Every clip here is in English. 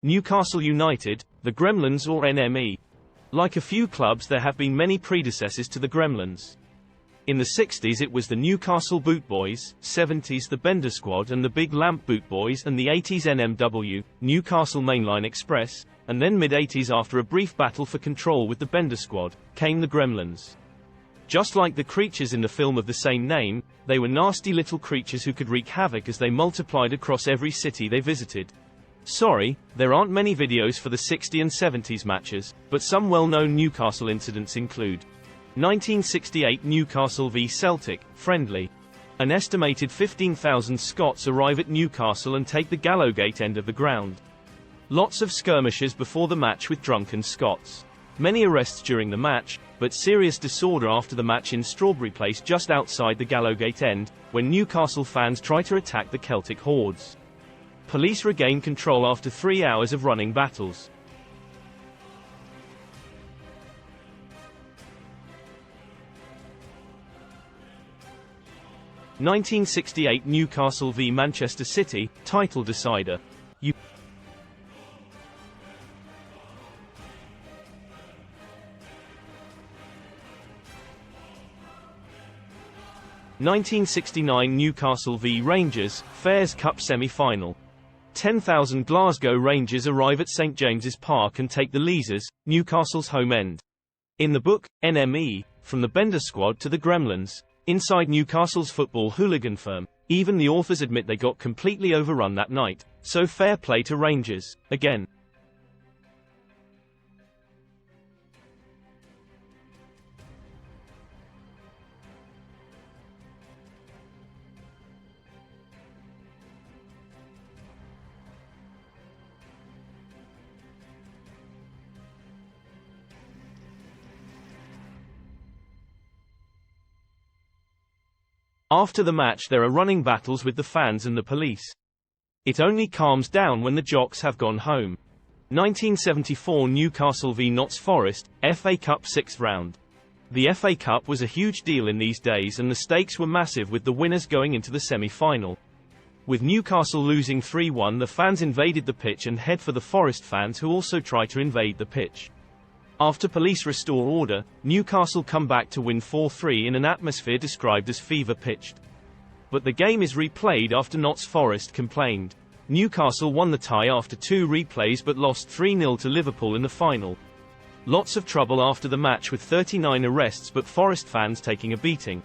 Newcastle United, the Gremlins or NME. Like a few clubs, there have been many predecessors to the Gremlins. In the 60s it was the Newcastle Boot Boys, 70s the Bender Squad and the Big Lamp Boot Boys, and the 80s NMW, Newcastle Mainline Express, and then mid-80s, after a brief battle for control with the Bender Squad, came the Gremlins. Just like the creatures in the film of the same name, they were nasty little creatures who could wreak havoc as they multiplied across every city they visited. Sorry, there aren't many videos for the 60s and 70s matches, but some well-known Newcastle incidents include 1968 Newcastle v Celtic, friendly. An estimated 15,000 Scots arrive at Newcastle and take the Gallowgate end of the ground. Lots of skirmishes before the match with drunken Scots. Many arrests during the match, but serious disorder after the match in Strawberry Place just outside the Gallowgate end, when Newcastle fans try to attack the Celtic hordes. Police regain control after 3 hours of running battles. (1968) Newcastle v Manchester City, title decider. 1969 Newcastle v Rangers, Fairs Cup semi-final. 10,000 Glasgow Rangers arrive at St James's Park and take the Leazes, Newcastle's home end. In the book, NME, From the Bender Squad to the Gremlins, inside Newcastle's football hooligan firm, even the authors admit they got completely overrun that night, so fair play to Rangers, again. After the match there are running battles with the fans and the police. It only calms down when the jocks have gone home. 1974 Newcastle v Notts Forest, FA Cup 6th round. The FA Cup was a huge deal in these days and the stakes were massive, with the winners going into the semi-final. With Newcastle losing 3-1, the fans invaded the pitch and head for the Forest fans, who also try to invade the pitch. After police restore order, Newcastle come back to win 4-3 in an atmosphere described as fever-pitched. But the game is replayed after Notts Forest complained. Newcastle won the tie after 2 replays but lost 3-0 to Liverpool in the final. Lots of trouble after the match with 39 arrests, but Forest fans taking a beating.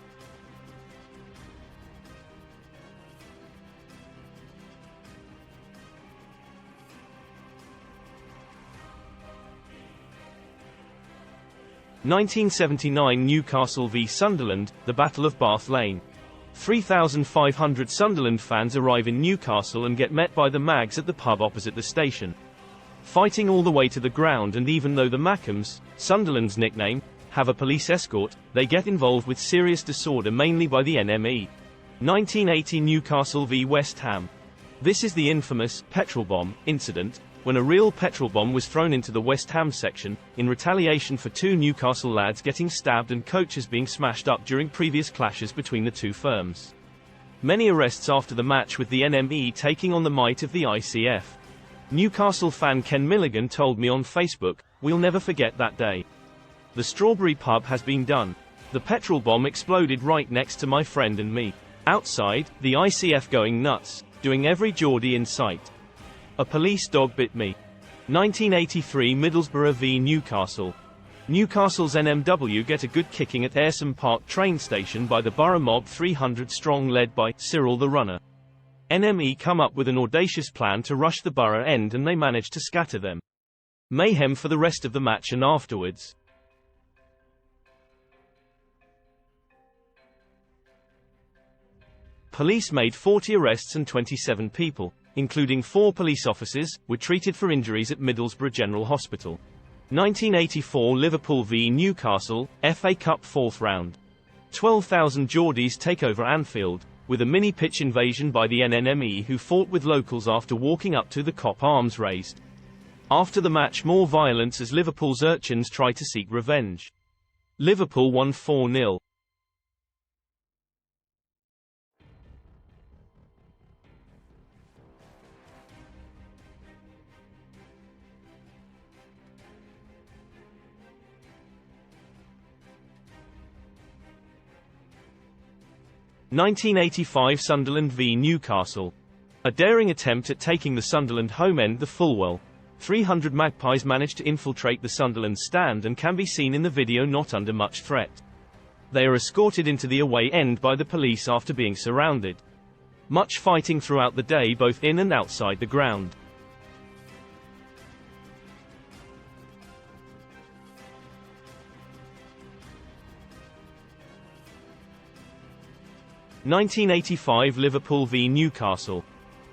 (1979) Newcastle v Sunderland, the Battle of Bath Lane. 3,500 Sunderland fans arrive in Newcastle and get met by the Mags at the pub opposite the station. Fighting all the way to the ground, and even though the Mackhams, Sunderland's nickname, have a police escort, they get involved with serious disorder mainly by the NME. 1980 Newcastle v West Ham. This is the infamous petrol bomb incident, when a real petrol bomb was thrown into the West Ham section, in retaliation for 2 Newcastle lads getting stabbed and coaches being smashed up during previous clashes between the two firms. Many arrests after the match, with the NME taking on the might of the ICF. Newcastle fan Ken Milligan told me on Facebook, "We'll never forget that day. The Strawberry pub has been done. The petrol bomb exploded right next to my friend and me. Outside, the ICF going nuts, doing every Geordie in sight. A police dog bit me." 1983 Middlesbrough v Newcastle. Newcastle's NMW get a good kicking at Fearsome Park train station by the Borough mob 300 strong, led by Cyril the Runner. NME come up with an audacious plan to rush the Borough end and they manage to scatter them. Mayhem for the rest of the match and afterwards. Police made 40 arrests and 27 people, including 4 police officers, were treated for injuries at Middlesbrough General Hospital. 1984 Liverpool v Newcastle, FA Cup 4th round. 12,000 Geordies take over Anfield, with a mini-pitch invasion by the NME, who fought with locals after walking up to the Cop arms raised. After the match, more violence as Liverpool's urchins try to seek revenge. Liverpool won 4-0. 1985 Sunderland v Newcastle. A daring attempt at taking the Sunderland home end the Fulwell. 300 Magpies managed to infiltrate the Sunderland stand and can be seen in the video not under much threat. They are escorted into the away end by the police after being surrounded. Much fighting throughout the day both in and outside the ground. (1985) Liverpool v Newcastle.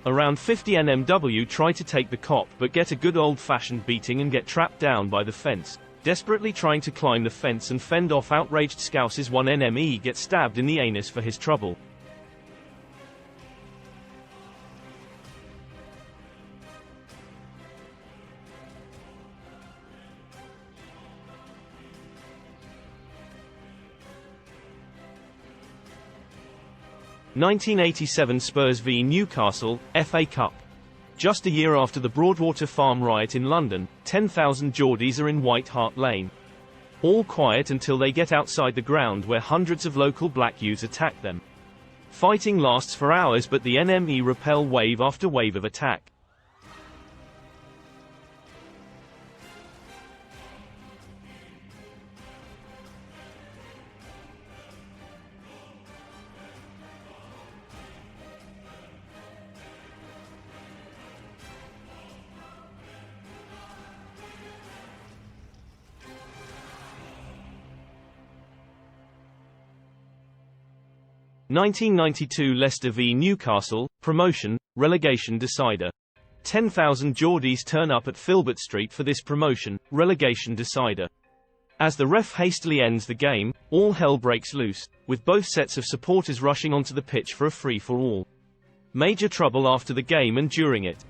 Around 50 NMW try to take the Kop but get a good old-fashioned beating and get trapped down by the fence. Desperately trying to climb the fence and fend off outraged Scousers, one NME gets stabbed in the anus for his trouble. (1987) Spurs v Newcastle, FA Cup. Just a year after the Broadwater Farm riot in London, 10,000 Geordies are in White Hart Lane. All quiet until they get outside the ground where hundreds of local black youths attack them. Fighting lasts for hours but the NME repel wave after wave of attack. (1992) Leicester v Newcastle, promotion, relegation decider. 10,000 Geordies turn up at Filbert Street for this promotion, relegation decider. As the ref hastily ends the game, all hell breaks loose, with both sets of supporters rushing onto the pitch for a free-for-all. Major trouble after the game and during it.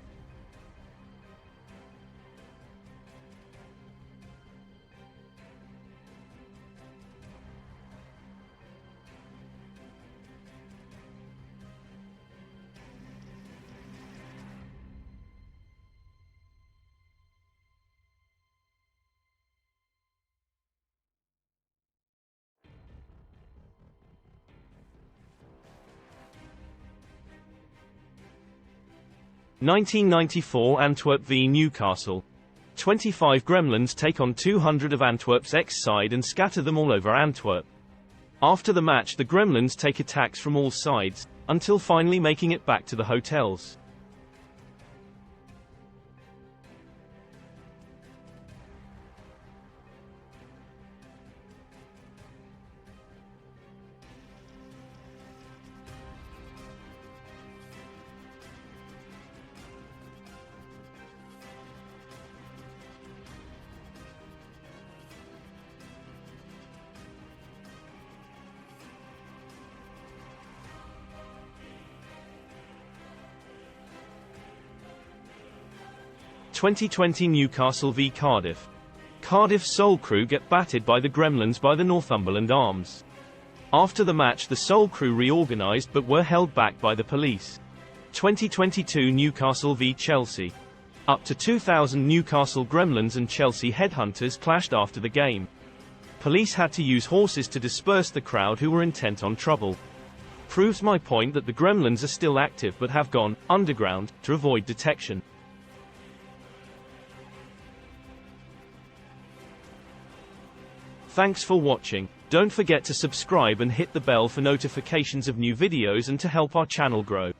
(1994) Antwerp v Newcastle. 25 Gremlins take on 200 of Antwerp's X-side and scatter them all over Antwerp. After the match the Gremlins take attacks from all sides, until finally making it back to the hotels. (2020) Newcastle v Cardiff. Cardiff's Soul Crew get battered by the Gremlins by the Northumberland Arms. After the match the Soul Crew reorganised but were held back by the police. 2022 Newcastle v Chelsea. Up to 2,000 Newcastle Gremlins and Chelsea headhunters clashed after the game. Police had to use horses to disperse the crowd who were intent on trouble. Proves my point that the Gremlins are still active but have gone underground to avoid detection. Thanks for watching. Don't forget to subscribe and hit the bell for notifications of new videos and to help our channel grow.